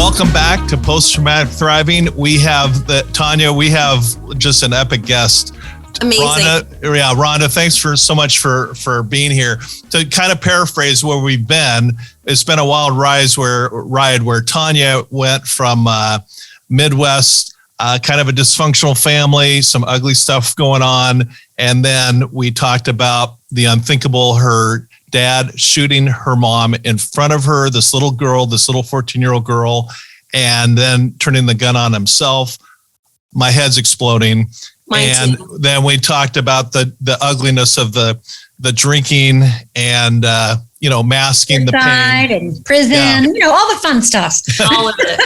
Welcome back to Post-Traumatic Thriving. We have Tanya, we have just an epic guest. Amazing. Rhonda, thanks so much for being here. To kind of paraphrase where we've been, it's been a wild ride where Tanya went from Midwest, kind of a dysfunctional family, some ugly stuff going on. And then we talked about the unthinkable, her dad shooting her mom in front of her, this little 14-year-old girl, and then turning the gun on himself. My head's exploding. Mine too. Then we talked about the ugliness of the drinking and, masking the pain. And prison, all the fun stuff. All of it.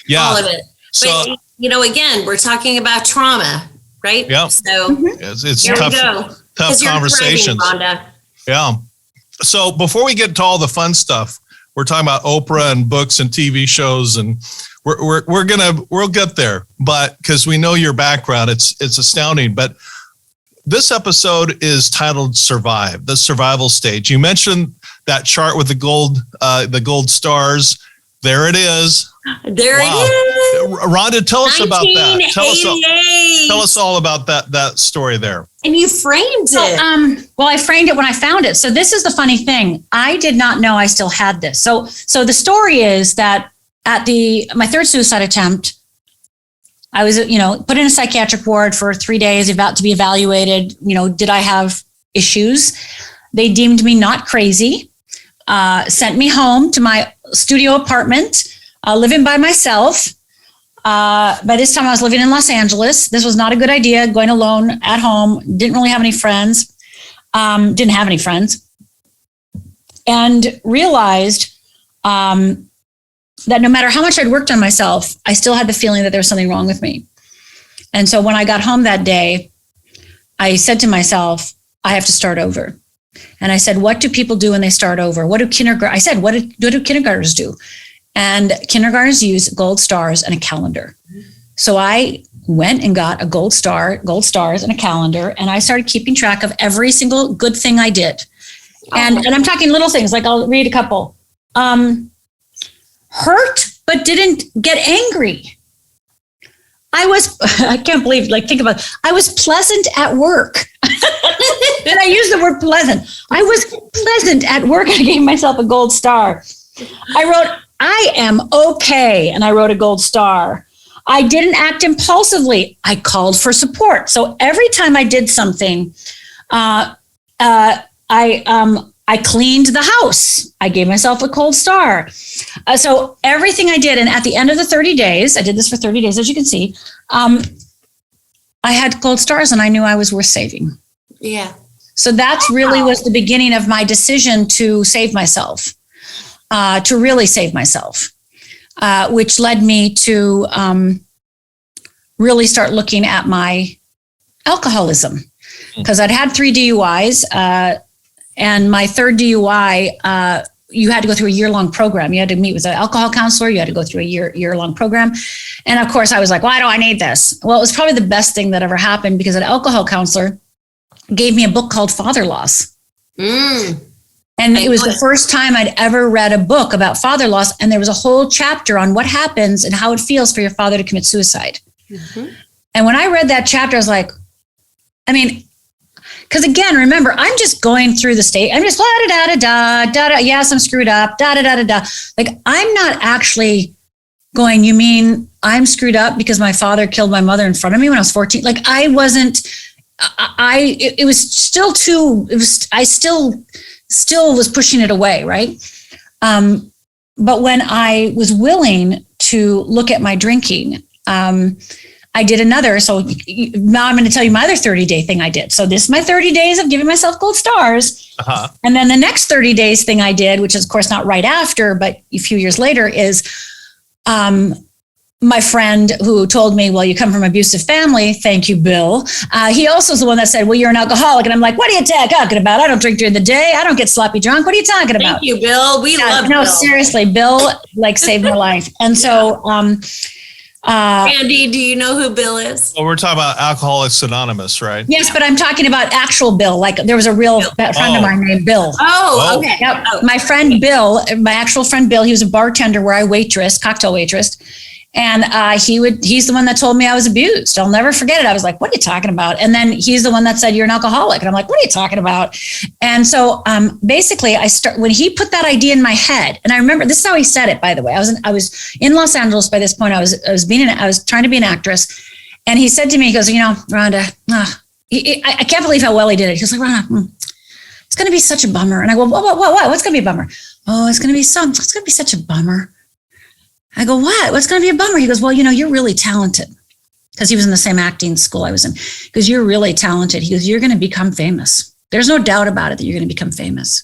Yeah. All of it. So, but, again, we're talking about trauma, right? Yeah. So it's tough conversations. Rhonda. Yeah. So before we get to all the fun stuff, we're talking about Oprah and books and TV shows, and we'll get there. But because we know your background, it's astounding. But this episode is titled "Survive," the survival stage. You mentioned that chart with the gold stars. There it is. It is. Rhonda, tell us about that. Tell us all about that story there. And you framed it. Well, I framed it when I found it. So this is the funny thing. I did not know I still had this. So the story is that at my third suicide attempt, I was, put in a psychiatric ward for 3 days, about to be evaluated. Did I have issues? They deemed me not crazy, sent me home to my studio apartment, living by myself. By this time I was living in Los Angeles. This was not a good idea, going alone at home. Didn't really have any friends. And realized that no matter how much I'd worked on myself, I still had the feeling that there was something wrong with me. And so when I got home that day, I said to myself, I have to start over. And I said, what do people do when they start over? What do kindergartners do? And kindergartners use gold stars and a calendar. So I went and got a gold stars and a calendar, and I started keeping track of every single good thing I did. And I'm talking little things, like I'll read a couple. Hurt, but didn't get angry. I can't believe, think about it. I was pleasant at work. And I use the word pleasant. I was pleasant at work. I gave myself a gold star. I wrote, I am okay. And I wrote a gold star. I didn't act impulsively. I called for support. So every time I did something, I cleaned the house. I gave myself a gold star. So everything I did, and at the end of the 30 days, I did this for 30 days, as you can see, I had gold stars, and I knew I was worth saving. Yeah. So that's really was the beginning of my decision to save myself, to really save myself, which led me to really start looking at my alcoholism, because I'd had 3 DUIs, and my third DUI, you had to go through a year-long program. You had to meet with an alcohol counselor. You had to go through a year-long program. And of course, I was like, why do I need this? Well, it was probably the best thing that ever happened, because an alcohol counselor gave me a book called Father Loss. And it was the first time I'd ever read a book about father loss. And there was a whole chapter on what happens and how it feels for your father to commit suicide. Mm-hmm. And when I read that chapter, I was like, because again, remember, I'm just going through the state. I'm just da-da-da-da-da. Yes, I'm screwed up. Da-da-da-da-da. Like, I'm not actually going, you mean I'm screwed up because my father killed my mother in front of me when I was 14? Like, I wasn't, it was still too, I still was pushing it away, right? But when I was willing to look at my drinking, I did another. So now I'm going to tell you my other 30-day thing I did. So this is my 30 days of giving myself gold stars. Uh-huh. And then the next 30 days thing I did, which is of course not right after, but a few years later, is my friend who told me, well, you come from an abusive family. Thank you, Bill. He also is the one that said, well, you're an alcoholic. And I'm like, what are you talking about? I don't drink during the day. I don't get sloppy drunk. What are you talking about? Thank you, Bill. We love Bill. No, seriously, Bill saved my life. And so Randy, do you know who Bill is? Well, we're talking about Alcoholics Anonymous, right? Yes, but I'm talking about actual Bill. Like there was a real friend of mine named Bill. Oh, okay. Yep. My friend Bill, my actual friend Bill, he was a bartender where I cocktail waitressed. And he's the one that told me I was abused. I'll never forget it. I was like, what are you talking about? And then he's the one that said, you're an alcoholic. And I'm like, what are you talking about? And so basically when he put that idea in my head, and I remember, this is how he said it, by the way. I was in Los Angeles by this point. I was trying to be an actress. And he said to me, he goes, Rhonda, I can't believe how well he did it. He was like, Rhonda, it's going to be such a bummer. And I go, what? What's going to be a bummer? Oh, it's going to be such a bummer. I go, what? What's going to be a bummer? He goes, well, you're really talented. Because he was in the same acting school I was in. Because you're really talented. He goes, you're going to become famous. There's no doubt about it that you're going to become famous.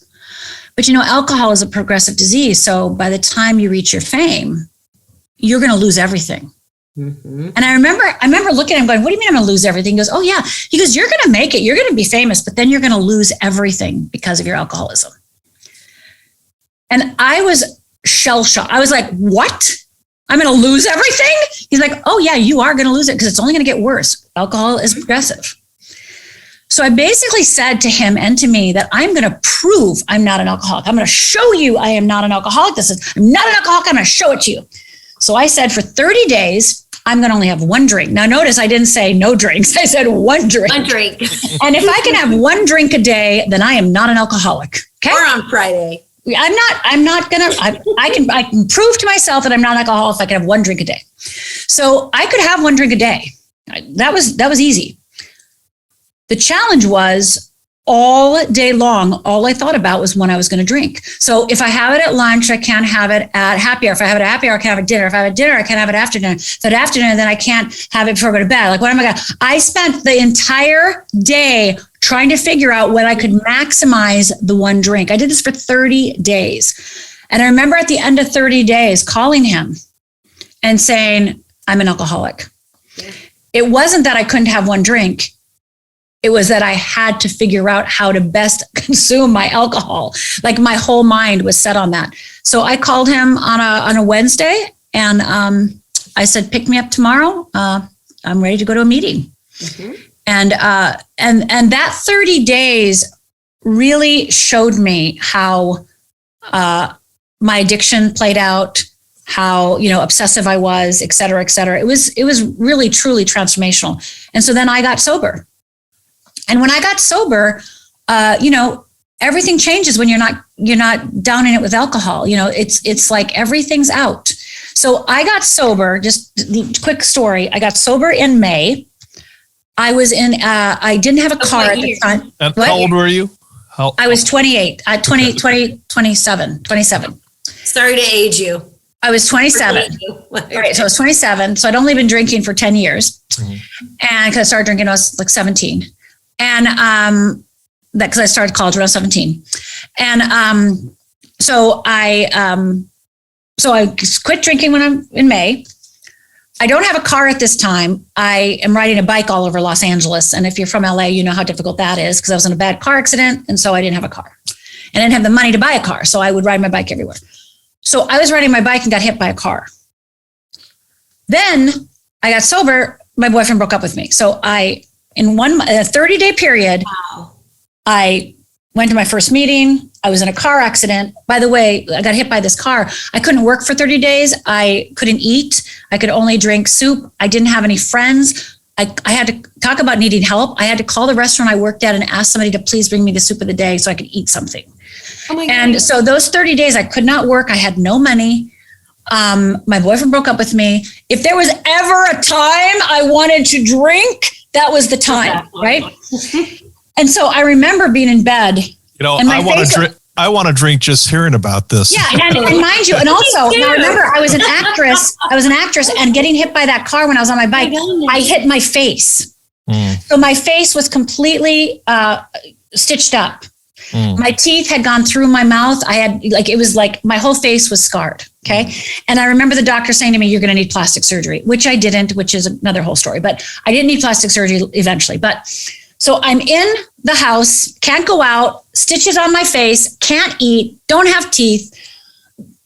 But alcohol is a progressive disease. So by the time you reach your fame, you're going to lose everything. Mm-hmm. And I remember looking at him going, what do you mean I'm going to lose everything? He goes, oh yeah. He goes, you're going to make it. You're going to be famous, but then you're going to lose everything because of your alcoholism. And I was shell shocked. I was like, what? I'm going to lose everything? He's like, oh yeah, you are going to lose it because it's only going to get worse. Alcohol is progressive. So I basically said to him and to me that I'm going to prove I'm not an alcoholic. I'm going to show you I am not an alcoholic. I'm not an alcoholic. I'm going to show it to you. So I said for 30 days, I'm going to only have one drink. Now notice I didn't say no drinks. I said one drink. One drink. And if I can have one drink a day, then I am not an alcoholic. Okay? Or on Friday. I'm not gonna, I can prove to myself that I'm not an alcoholic if I can have one drink a day. So I could have one drink a day. That was easy. The challenge was all day long, all I thought about was when I was going to drink. So if I have it at lunch, I can't have it at happy hour. If I have it at happy hour, I can't have it at dinner. If I have it at dinner, I can't have it after dinner. If at after dinner, then I can't have it before I go to bed. Like, what am I going to? I spent the entire day trying to figure out when I could maximize the one drink. I did this for 30 days. And I remember at the end of 30 days calling him and saying, I'm an alcoholic. Yeah. It wasn't that I couldn't have one drink. It was that I had to figure out how to best consume my alcohol. Like my whole mind was set on that. So I called him on a Wednesday and I said, pick me up tomorrow. I'm ready to go to a meeting. Mm-hmm. And that 30 days really showed me how my addiction played out, how, obsessive I was, et cetera, et cetera. It was really, truly transformational. And so then I got sober. And when I got sober, everything changes when you're not down in it with alcohol. It's like everything's out. So I got sober, just quick story. I got sober in May. I was I didn't have a car at the time. How old were you? I was 28, 27. Sorry to age you. I was 27. All right, so I was 27. So I'd only been drinking for 10 years. Mm-hmm. And because I started drinking when I was like 17. And because I started college when I was 17. And so I quit drinking when I'm in May. I don't have a car at this time. I am riding a bike all over Los Angeles. And if you're from LA, you know how difficult that is because I was in a bad car accident. And so I didn't have a car. And I didn't have the money to buy a car. So I would ride my bike everywhere. So I was riding my bike and got hit by a car. Then I got sober. My boyfriend broke up with me. So in a 30-day period, wow. I went to my first meeting. I was in a car accident. By the way, I got hit by this car. I couldn't work for 30 days. I couldn't eat. I could only drink soup. I didn't have any friends. I had to talk about needing help. I had to call the restaurant I worked at and ask somebody to please bring me the soup of the day so I could eat something. Oh my God. And so those 30 days, I could not work. I had no money. My boyfriend broke up with me. If there was ever a time I wanted to drink, that was the time, right? And so I remember being in bed. I want to drink just hearing about this. Yeah, and mind you, and also, now remember, I was an actress, and getting hit by that car when I was on my bike, I hit my face. So my face was completely stitched up. My teeth had gone through my mouth. It was like my whole face was scarred. Okay. And I remember the doctor saying to me, you're going to need plastic surgery, which I didn't, which is another whole story, but I didn't need plastic surgery eventually. But so I'm in the house, can't go out, stitches on my face, can't eat, don't have teeth,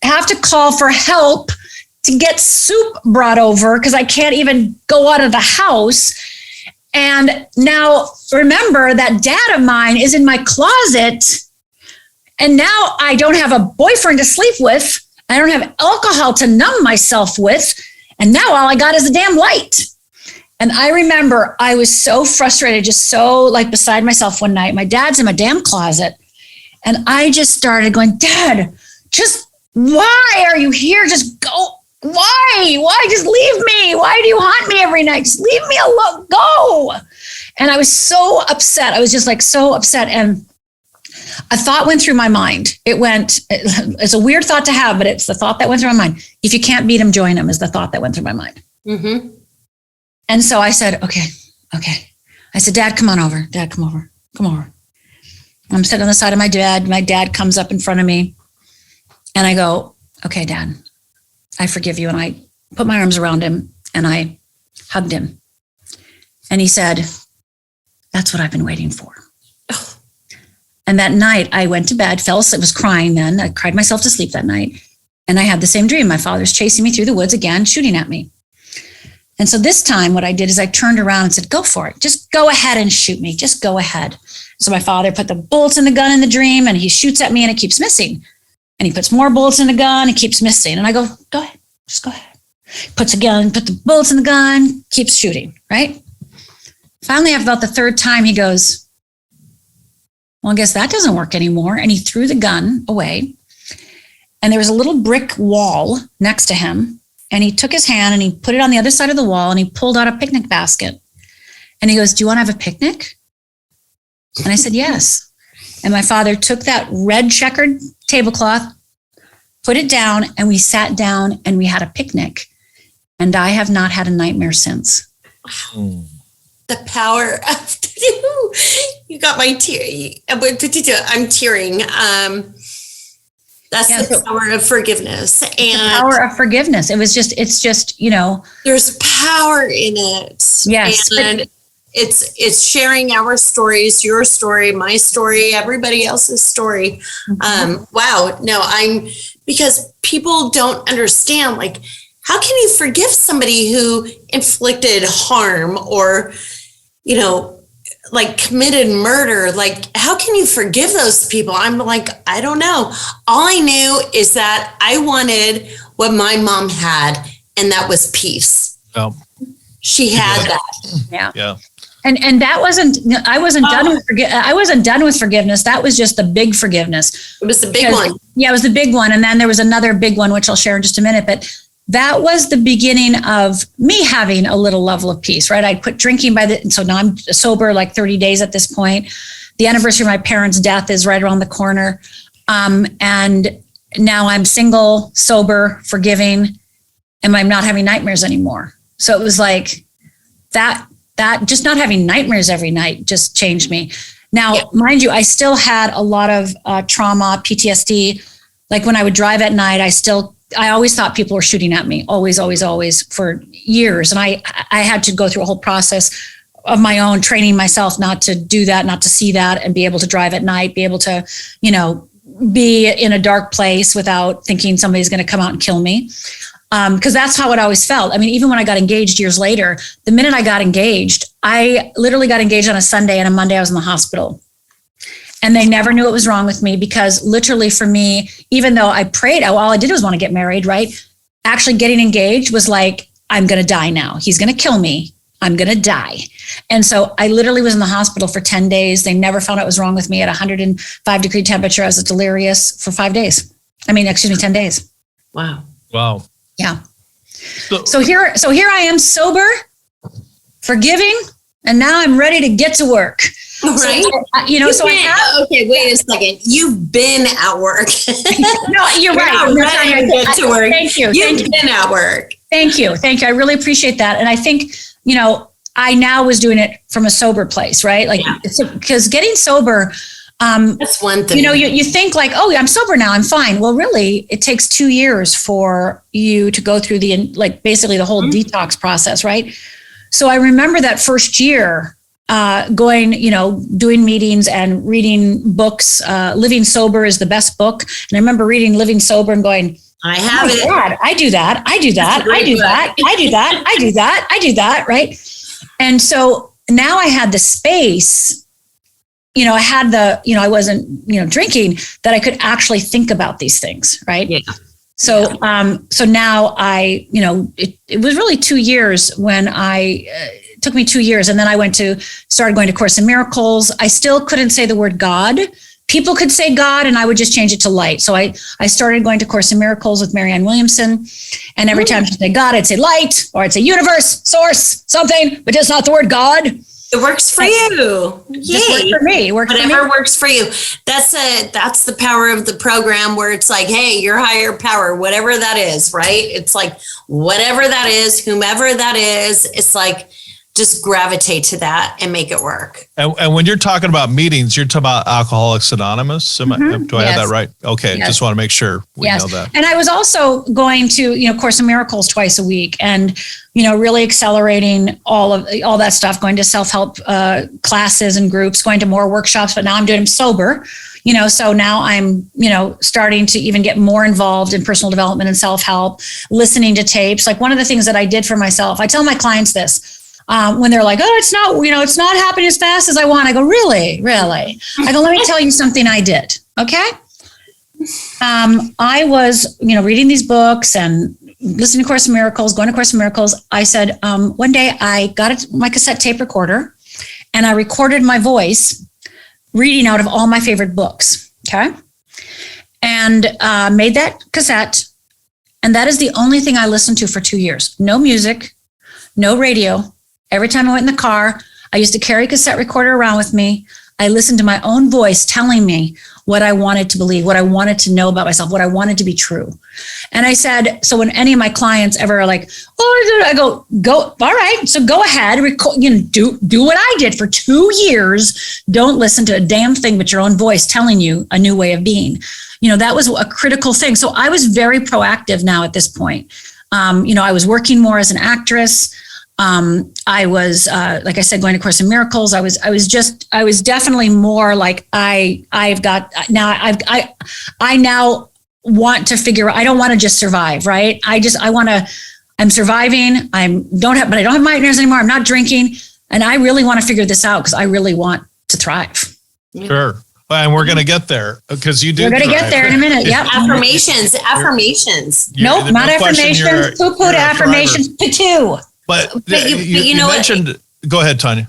have to call for help to get soup brought over because I can't even go out of the house. And now remember that dad of mine is in my closet. And now I don't have a boyfriend to sleep with. I don't have alcohol to numb myself with. And now all I got is a damn light. And I remember I was so frustrated, just so like beside myself one night. My dad's in my damn closet. And I just started going, Dad, just why are you here? Just go. Why? Why? Just leave me. Why do you haunt me every night? Just leave me alone. Go. And I was so upset. I was just like so upset. And a thought went through my mind. It's a weird thought to have, but it's the thought that went through my mind. If you can't beat him, join him is the thought that went through my mind. Mm-hmm. And so I said, okay. I said, Dad, come on over. Dad, come over. I'm sitting on the side of my dad. My dad comes up in front of me and I go, okay, Dad, I forgive you. And I put my arms around him and I hugged him. And he said, that's what I've been waiting for. And that night I went to bed, fell asleep, was crying then. I cried myself to sleep that night. And I had the same dream. My father's chasing me through the woods again, shooting at me. And so this time what I did is I turned around and said, go for it. Just go ahead and shoot me. Just go ahead. So my father put the bullets in the gun in the dream and he shoots at me and it keeps missing. And he puts more bullets in the gun, it keeps missing. And I go ahead. Just go ahead. Put the bullets in the gun, keeps shooting, right? Finally, after about the third time, he goes, well, I guess that doesn't work anymore. And he threw the gun away. And there was a little brick wall next to him. And he took his hand and he put it on the other side of the wall and he pulled out a picnic basket. And he goes, do you want to have a picnic? And I said, yes. And my father took that red checkered tablecloth, put it down, and we sat down and we had a picnic. And I have not had a nightmare since. The power of, you got my tear. I'm tearing. That's the power of forgiveness. And the power of forgiveness. It's just, there's power in it. Yes. And it's sharing our stories, your story, my story, everybody else's story. Mm-hmm. Wow. No, because people don't understand, like, how can you forgive somebody who inflicted harm or, like committed murder? Like, how can you forgive those people? I'm like, I don't know. All I knew is that I wanted what my mom had, and that was peace. Oh. She had that. Yeah. And that I wasn't done with forgiveness. That was just the big forgiveness. It was the big one. Yeah, it was the big one. And then there was another big one, which I'll share in just a minute. But that was the beginning of me having a little level of peace, right? I quit drinking so now I'm sober like 30 days at this point. The anniversary of my parents' death is right around the corner. And now I'm single, sober, forgiving, and I'm not having nightmares anymore. So it was like that just not having nightmares every night just changed me. Now, mind you, I still had a lot of trauma, PTSD. Like when I would drive at night, I always thought people were shooting at me, always for years. And I had to go through a whole process of my own, training myself not to do that, not to see that, and be able to drive at night, be able to, be in a dark place without thinking somebody's going to come out and kill me. Because that's how it always felt. I mean, even when I got engaged years later, the minute I got engaged, I literally got engaged on a Sunday, and a Monday I was in the hospital. And they never knew what was wrong with me, because literally for me, even though I prayed, all I did was want to get married, right? Actually getting engaged was like, I'm going to die now. He's going to kill me. I'm going to die. And so I literally was in the hospital for 10 days. They never found out what was wrong with me. At 105-degree temperature, I was delirious for 5 days. 10 days. Wow. Yeah. So here I am, sober, forgiving, and now I'm ready to get to work. Right. Okay, wait a second. You've been at work. No, you're right. Ready to get to work. Thank you. You've been at work. Thank you. I really appreciate that. And I think, I now was doing it from a sober place, right? Like, because getting sober, that's one thing. You think like, oh, I'm sober now, I'm fine. Well, really, it takes 2 years for you to go through basically the whole detox process, right? So I remember that first year going, doing meetings and reading books. Living Sober is the best book. And I remember reading Living Sober and going, I have it. God, I do that. I do that. I do that. I do that. I do that. I do that. Right. And so now I had the space, I had I wasn't, drinking, that I could actually think about these things. Right. Yeah. So, so now it was really 2 years when it took me 2 years. And then I started going to Course in Miracles. I still couldn't say the word God. People could say God, and I would just change it to light. So I started going to Course in Miracles with Marianne Williamson. And every time she'd say God, I'd say light, or I'd say universe, source, something, but just not the word God. It works for you. Yay. Worked for me. Whatever works for you. That's the power of the program, where it's like, hey, your higher power, whatever that is, right? It's like, whatever that is, whomever that is, it's like, just gravitate to that and make it work. And when you're talking about meetings, you're talking about Alcoholics Anonymous. Do I have that right? Okay. Yes. Just want to make sure we know that. And I was also going to, Course in Miracles twice a week, and, really accelerating all that stuff, going to self-help classes and groups, going to more workshops, but now I'm doing them sober, so now I'm, starting to even get more involved in personal development and self-help, listening to tapes. Like, one of the things that I did for myself, I tell my clients this, when they're like, oh, it's not happening as fast as I want. I go, really? I go, let me tell you something I did. Okay. I was, reading these books and listening to Course in Miracles, going to Course in Miracles. I said, one day I got my cassette tape recorder and I recorded my voice reading out of all my favorite books. Okay. And made that cassette. And that is the only thing I listened to for 2 years. No music, no radio. Every time I went in the car, I used to carry a cassette recorder around with me. I listened to my own voice telling me what I wanted to believe, what I wanted to know about myself, what I wanted to be true. And I said, so when any of my clients ever are like, oh, I go, all right, so go ahead, record, do what I did for 2 years. Don't listen to a damn thing but your own voice telling you a new way of being. That was a critical thing. So I was very proactive now at this point. I was working more as an actress. I was, like I said, going to Course in Miracles. I was definitely more like, I now want to figure out, I don't want to just survive, right? I'm surviving. but I don't have nightmares anymore. I'm not drinking. And I really want to figure this out because I really want to thrive. Sure. And we're going to get there because you do. We're going to get there in a minute. Yep. Affirmations. Nope, not affirmations. Poo-poo to affirmations. Poo-poo. But you mentioned, go ahead, Tanya.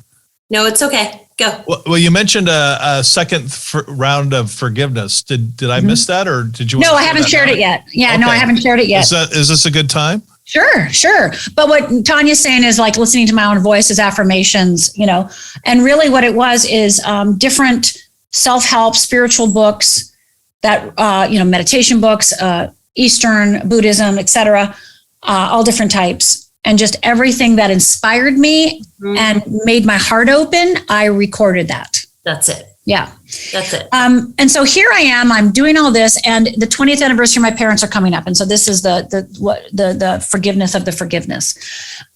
No, it's okay. Go. Well, you mentioned a second round of forgiveness. Did I miss that, or did you? No, I haven't shared it yet. Yeah, okay. No, I haven't shared it yet. Is this a good time? Sure. But what Tanya's saying is like listening to my own voice is affirmations, and really what it was is different self-help spiritual books that, meditation books, Eastern Buddhism, etc., all different types. And just everything that inspired me and made my heart open, I recorded that. That's it. Yeah. That's it. And so here I am, I'm doing all this, and the 20th anniversary of my parents are coming up. And so this is the forgiveness of the forgiveness.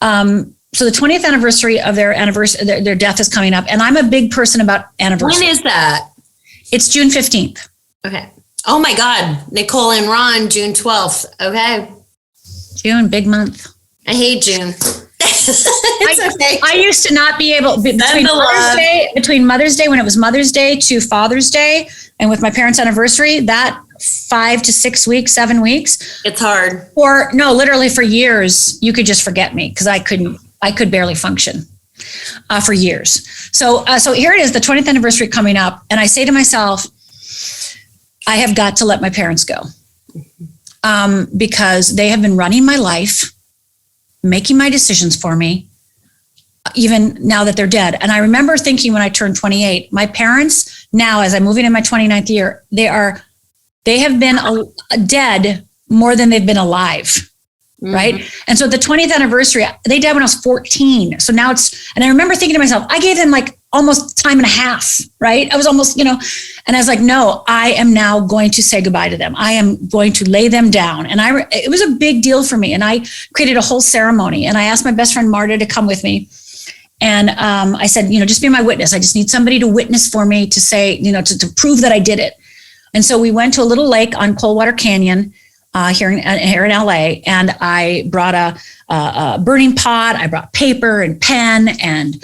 So the 20th anniversary of their death is coming up. And I'm a big person about anniversary. When is that? It's June 15th. Okay. Oh my God. Nicole and Ron, June 12th. Okay. June, big month. I hate June. Okay. I used to not be able between Mother's Day when it was Mother's Day to Father's Day, and with my parents' anniversary, that 5 to 6 weeks, 7 weeks. It's hard. Or no, literally for years, you could just forget me because I could barely function for years. So here it is, the 20th anniversary coming up, and I say to myself, I have got to let my parents go because they have been running my life, making my decisions for me, even now that they're dead. And I remember thinking when I turned 28, my parents now, as I'm moving in my 29th year, they have been dead more than they've been alive. Right. And so the 20th anniversary, they died when I was 14. So now and I remember thinking to myself, I gave them like almost time and a half, right? I was almost, and I was like, no, I am now going to say goodbye to them. I am going to lay them down. And it was a big deal for me. And I created a whole ceremony, and I asked my best friend, Marta, to come with me. And I said, just be my witness. I just need somebody to witness for me to say, to prove that I did it. And so we went to a little lake on Coldwater Canyon. here in LA, and I brought a burning pot. I brought paper and pen and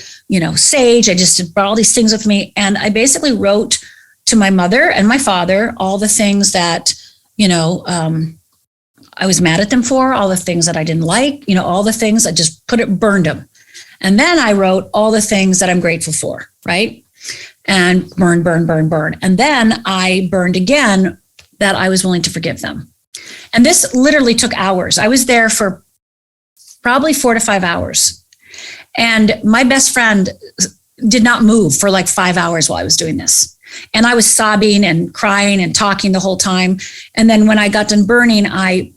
sage. I just brought all these things with me, and I basically wrote to my mother and my father all the things that I was mad at them for, all the things that I didn't like, all the things. I just burned them, and then I wrote all the things that I'm grateful for, right? And burn, and then I burned again that I was willing to forgive them. And this literally took hours. I was there for probably 4 to 5 hours. And my best friend did not move for like 5 hours while I was doing this. And I was sobbing and crying and talking the whole time. And then when I got done burning, I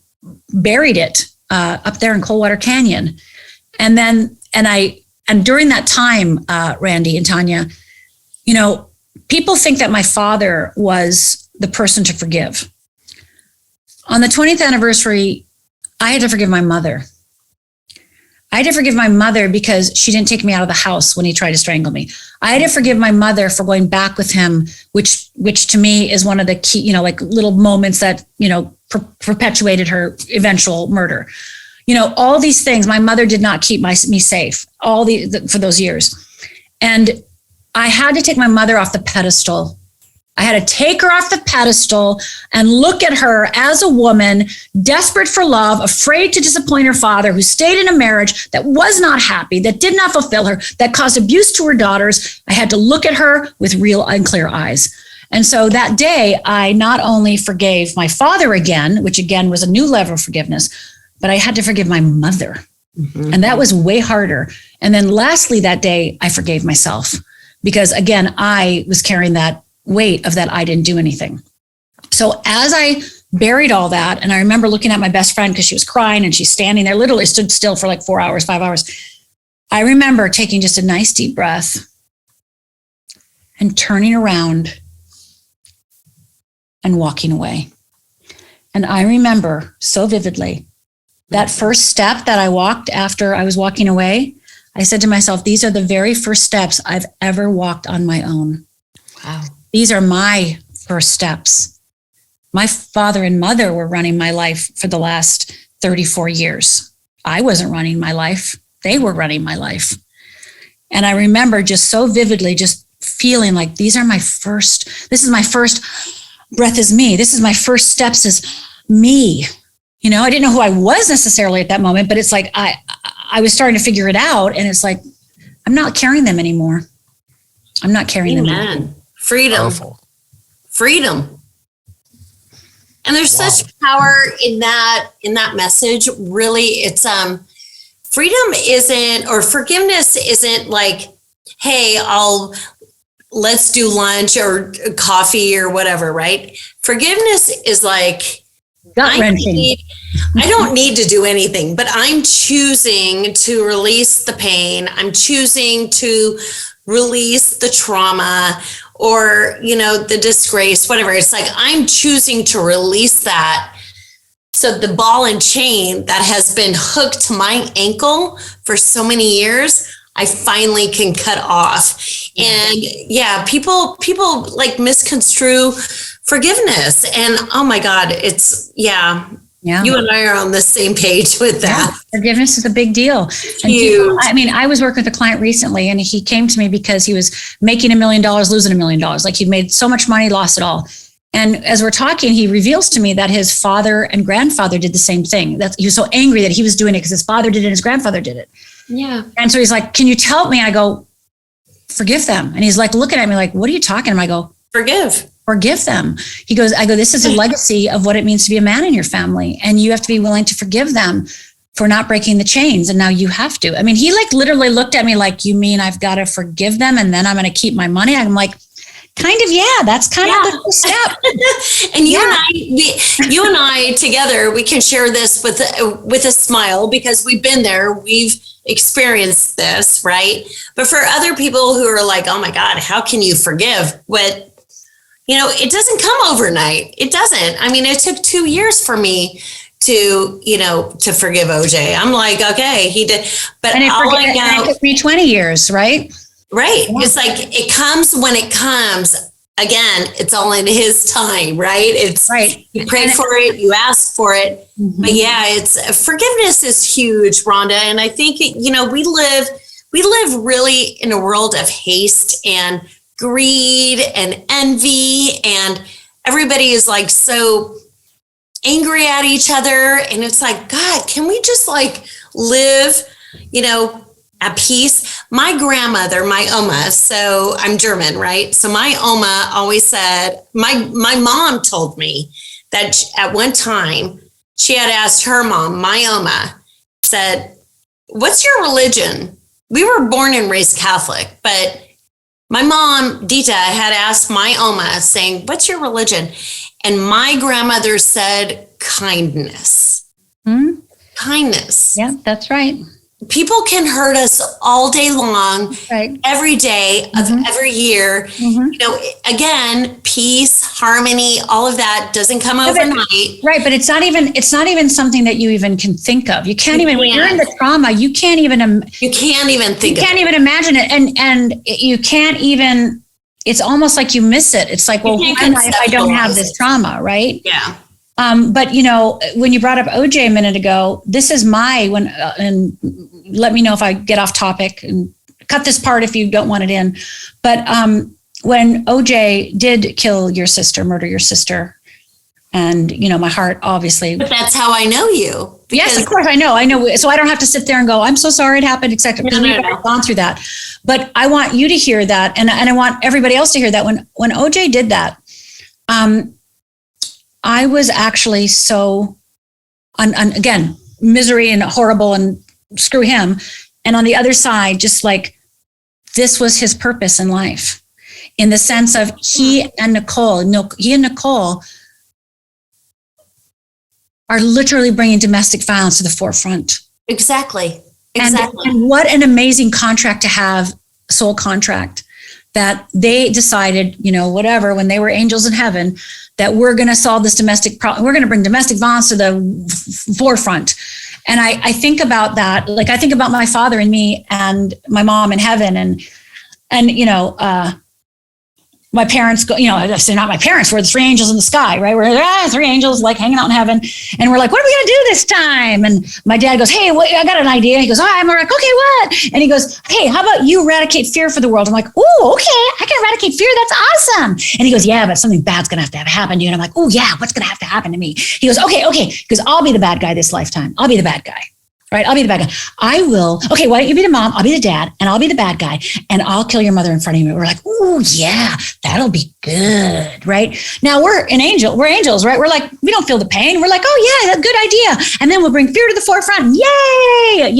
buried it up there in Coldwater Canyon. And during that time, Randy and Tanya, people think that my father was the person to forgive. On the 20th anniversary, I had to forgive my mother. I had to forgive my mother because she didn't take me out of the house when he tried to strangle me. I had to forgive my mother for going back with him, which to me is one of the key, like little moments that, perpetuated her eventual murder. All these things, my mother did not keep me safe for those years. And I had to take my mother off the pedestal. I had to take her off the pedestal and look at her as a woman, desperate for love, afraid to disappoint her father, who stayed in a marriage that was not happy, that did not fulfill her, that caused abuse to her daughters. I had to look at her with real and clear eyes. And so that day, I not only forgave my father again, which again was a new level of forgiveness, but I had to forgive my mother. Mm-hmm. And that was way harder. And then lastly, that day, I forgave myself because again, I was carrying that weight of that I didn't do anything. So as I buried all that, and I remember looking at my best friend because she was crying and she's standing there, literally stood still for like 4 hours, 5 hours. I remember taking just a nice deep breath and turning around and walking away. And I remember so vividly that first step that I walked after I was walking away. I said to myself, these are the very first steps I've ever walked on my own. Wow. These are my first steps. My father and mother were running my life for the last 34 years. I wasn't running my life. They were running my life. And I remember just so vividly just feeling like this is my first breath is me. This is my first steps is me. I didn't know who I was necessarily at that moment, but it's like I was starting to figure it out. And it's like, I'm not carrying them anymore. I'm not carrying them anymore. Freedom. Powerful. Freedom. And there's such power in that message. Really, it's freedom isn't, or forgiveness isn't like, hey, let's do lunch or coffee or whatever, right? Forgiveness is like, gut-wrenching. I don't need to do anything, but I'm choosing to release the pain. I'm choosing to release the trauma or, the disgrace, whatever. It's like, I'm choosing to release that. So the ball and chain that has been hooked to my ankle for so many years, I finally can cut off. And people like misconstrue forgiveness. And oh my God, it's, you and I are on the same page with that. Yeah, forgiveness is a big deal. And I was working with a client recently and he came to me because he was making $1 million, losing $1 million. Like he'd made so much money, lost it all. And as we're talking, he reveals to me that his father and grandfather did the same thing. That he was so angry that he was doing it because his father did it and his grandfather did it. Yeah. And so he's like, can you tell me? I go, forgive them. And he's like looking at me like, what are you talking about? I go, forgive them. I go, this is a legacy of what it means to be a man in your family. And you have to be willing to forgive them for not breaking the chains. And now you have to. I mean, he like literally looked at me like, you mean I've got to forgive them and then I'm going to keep my money? I'm like, kind of, yeah, that's kind of the first step. And you and I together, we can share this with a smile because we've been there. We've experienced this, right? But for other people who are like, oh my God, how can you forgive? It doesn't come overnight. It doesn't. I mean, it took 2 years for me to forgive OJ. I'm like, okay, he did. But it took me 20 years, right? Right. Yeah. It's like, it comes when it comes. again, it's all in his time, right? It's Right. You pray for it, you ask for it. Mhm. But yeah, it's forgiveness is huge, Rhonda. And I think, we live really in a world of haste and greed and envy, and everybody is like so angry at each other. And it's like, God, can we just like live, at peace? My grandmother, my Oma, so I'm German, right? So my Oma always said, my mom told me that at one time she had asked her mom, my Oma, said, what's your religion? We were born and raised Catholic, but my mom, Dita, had asked my Oma saying, what's your religion? And my grandmother said, kindness. Mhm. Kindness. Yeah, that's right. People can hurt us all day long, Right. every day of every year. Mhm. Again, peace, harmony, all of that doesn't come overnight. Right, but it's not even something that you even can think of. You can't even when you're in the trauma, you can't even You can't even think you of can't it. even imagine it, and you can't even. It's almost like you miss it. It's like, well, who can't am I if I don't have conceptualize this it. trauma, right? Yeah. But when you brought up OJ a minute ago, this is and let me know if I get off topic and cut this part if you don't want it in. But when OJ did murder your sister, and my heart obviously. But that's how I know you. Yes, of course I know. So I don't have to sit there and go, I'm so sorry it happened, etc. Because we've already gone through that. But I want you to hear that, and I want everybody else to hear that. When OJ did that, I was actually so, again, misery and horrible and screw him. And on the other side, just like this was his purpose in life, in the sense of he and Nicole are literally bringing domestic violence to the forefront. Exactly. And what an amazing contract to have, soul contract, that they decided, whatever, when they were angels in heaven, that we're going to solve this domestic problem. We're going to bring domestic violence to the forefront. And I think about that. Like I think about my father and me and my mom in heaven, and my parents go, they're not my parents, we're the three angels in the sky, right? We're three angels like hanging out in heaven. And we're like, what are we going to do this time? And my dad goes, hey, I got an idea. He goes, I'm like, okay, what? And he goes, hey, how about you eradicate fear for the world? I'm like, oh, okay, I can eradicate fear. That's awesome. And he goes, yeah, but something bad's going to have happen to you. And I'm like, oh yeah, what's going to have to happen to me? He goes, okay. Because I'll be the bad guy this lifetime. I'll be the bad guy. Right? I'll be the bad guy. I will. Okay, why don't you be the mom? I'll be the dad, and I'll be the bad guy, and I'll kill your mother in front of you. We're like, oh yeah, that'll be good, right? Now we're angels, right? We're like, we don't feel the pain. We're like, oh yeah, good idea. And then we'll bring fear to the forefront. Yay!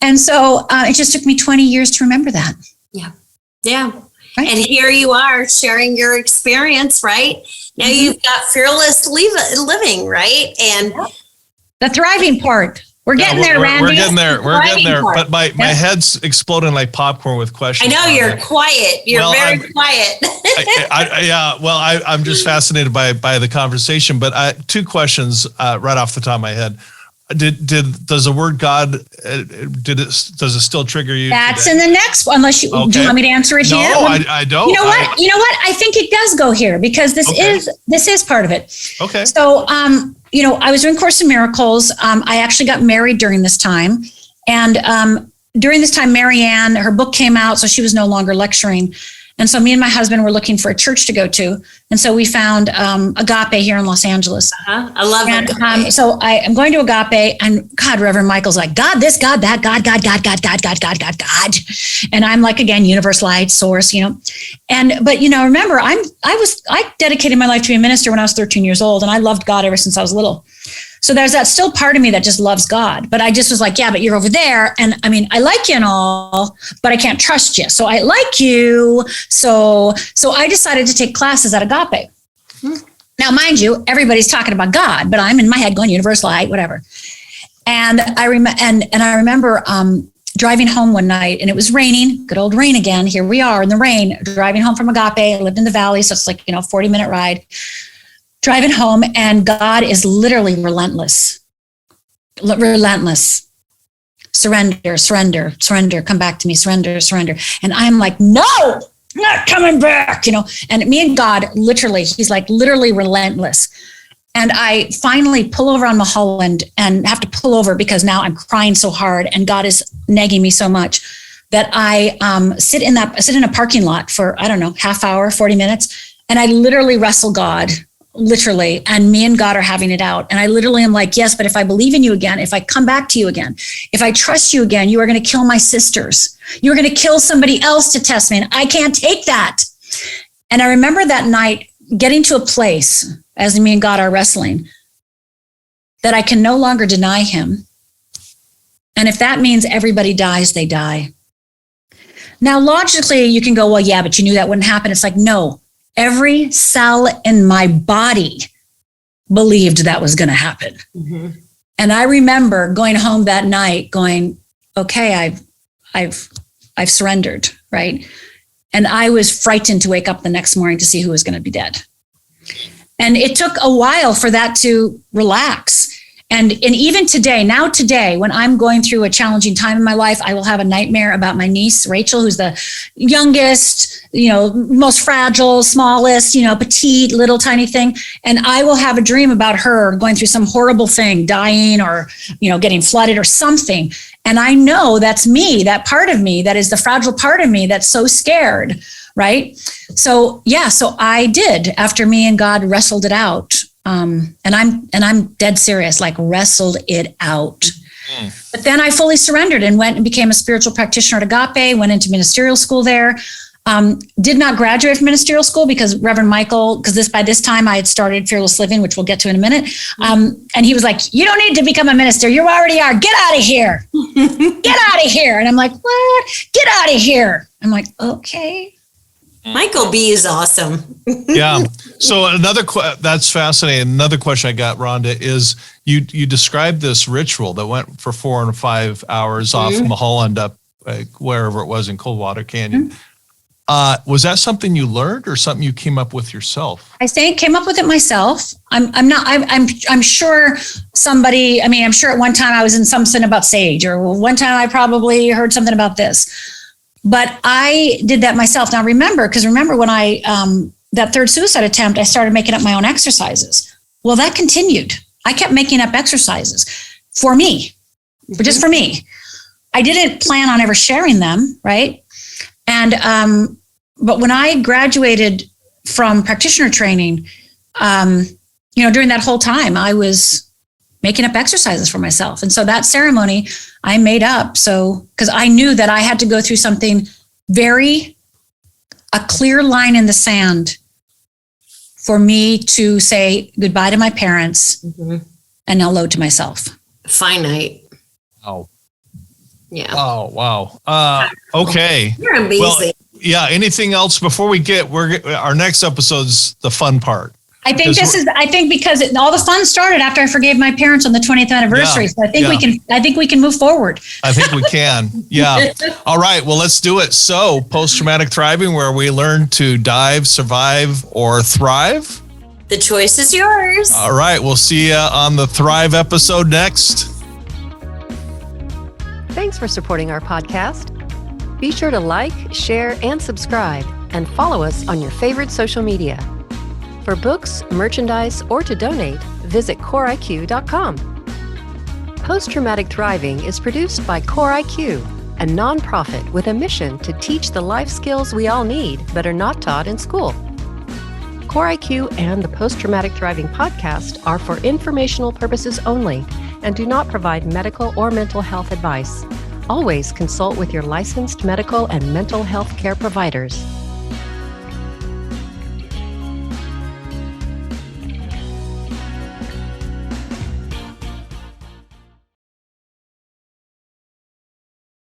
And so it just took me 20 years to remember that. Yeah. Right? And here you are sharing your experience, right? Now you've got fearless living, right? And the thriving part. We're getting there, Randy. We're getting there. We're getting there. But my head's exploding like popcorn with questions. I know you're quiet. You're very quiet. I'm just fascinated by the conversation. But two questions right off the top of my head. Does the word God does it still trigger you? That's today? In the next one. Unless you do you want me to answer it here? No, I don't. You know what? I think it does go here because this is part of it. Okay. So I was doing Course in Miracles. I actually got married during this time. And during this time, Marianne, her book came out, so she was no longer lecturing. And so me and my husband were looking for a church to go to. And so we found Agape here in Los Angeles. I love Agape. So I am going to Agape, and God, Reverend Michael's like, God, this, God, that, God. And I'm like, again, universe, light, source, But remember, I dedicated my life to be a minister when I was 13 years old, and I loved God ever since I was little. So there's that still part of me that just loves God. But I just was like, yeah, but you're over there. And I mean, I like you and all, but I can't trust you. So I like you. So I decided to take classes at Agape. Now, mind you, everybody's talking about God, but I'm in my head going universe, light, whatever. And I remember driving home one night, and it was raining, good old rain again. Here we are in the rain, driving home from Agape. I lived in the valley, so it's like, 40-minute ride. Driving home, and God is literally relentless. Surrender, come back to me, surrender. And I'm like, no, not coming back, and me and God, literally, he's like literally relentless. And I finally pull over on Mulholland and have to pull over because now I'm crying so hard and God is nagging me so much that I sit in a parking lot for, I don't know, half hour, 40 minutes. And I literally wrestle God, literally. And me and God are having it out. And I literally am like, yes, but if I believe in you again, if I come back to you again, if I trust you again, you are going to kill my sisters. You're going to kill somebody else to test me. And I can't take that. And I remember that night getting to a place, as me and God are wrestling, that I can no longer deny him. And if that means everybody dies, they die. Now, logically, you can go, well, yeah, but you knew that wouldn't happen. It's like, no, every cell in my body believed that was going to happen. Mm-hmm. And I remember going home that night going, okay, I've surrendered, right? And I was frightened to wake up the next morning to see who was going to be dead. And it took a while for that to relax. And even today, when I'm going through a challenging time in my life, I will have a nightmare about my niece, Rachel, who's the youngest, most fragile, smallest, petite, little tiny thing. And I will have a dream about her going through some horrible thing, dying or, getting flooded or something. And I know that's me, that part of me, that is the fragile part of me that's so scared, right? So I did, after me and God wrestled it out. And I'm dead serious, like wrestled it out. But then I fully surrendered and went and became a spiritual practitioner at Agape, went into ministerial school there. Did not graduate from ministerial school because Reverend Michael, because by this time I had started Fearless Living, which we'll get to in a minute. And he was like, you don't need to become a minister. You already are. Get out of here. Get out of here. And I'm like, what? Get out of here. I'm like, okay. Michael B is awesome. Yeah. So that's fascinating. Another question I got, Rhonda, is you described this ritual that went for 4 and 5 hours off Mulholland up wherever it was in Coldwater Canyon. Was that something you learned or something you came up with yourself? I think came up with it myself. I'm sure somebody, I'm sure at one time I was in something about sage, or one time I probably heard something about this. But I did that myself. Now remember when I, that third suicide attempt, I started making up my own exercises. Well, that continued. I kept making up exercises for me, just for me. I didn't plan on ever sharing them, right? And, but when I graduated from practitioner training, during that whole time, I was making up exercises for myself. And so that ceremony I made up. So, because I knew that I had to go through something a clear line in the sand for me to say goodbye to my parents and hello to myself. Finite. Oh. Yeah. Oh, wow. Okay. You're amazing. Well, yeah. Anything else before we our next episode's the fun part? I think because all the fun started after I forgave my parents on the 20th anniversary. So I think we can move forward. I think we can. Yeah. All right. Well, let's do it. So post-traumatic thriving, where we learn to dive, survive, or thrive. The choice is yours. All right. We'll see you on the Thrive episode next. Thanks for supporting our podcast. Be sure to like, share, and subscribe, and follow us on your favorite social media. For books, merchandise, or to donate, visit CoreIQ.com. Post-Traumatic Thriving is produced by CoreIQ, a nonprofit with a mission to teach the life skills we all need but are not taught in school. CoreIQ and the Post-Traumatic Thriving podcast are for informational purposes only and do not provide medical or mental health advice. Always consult with your licensed medical and mental health care providers.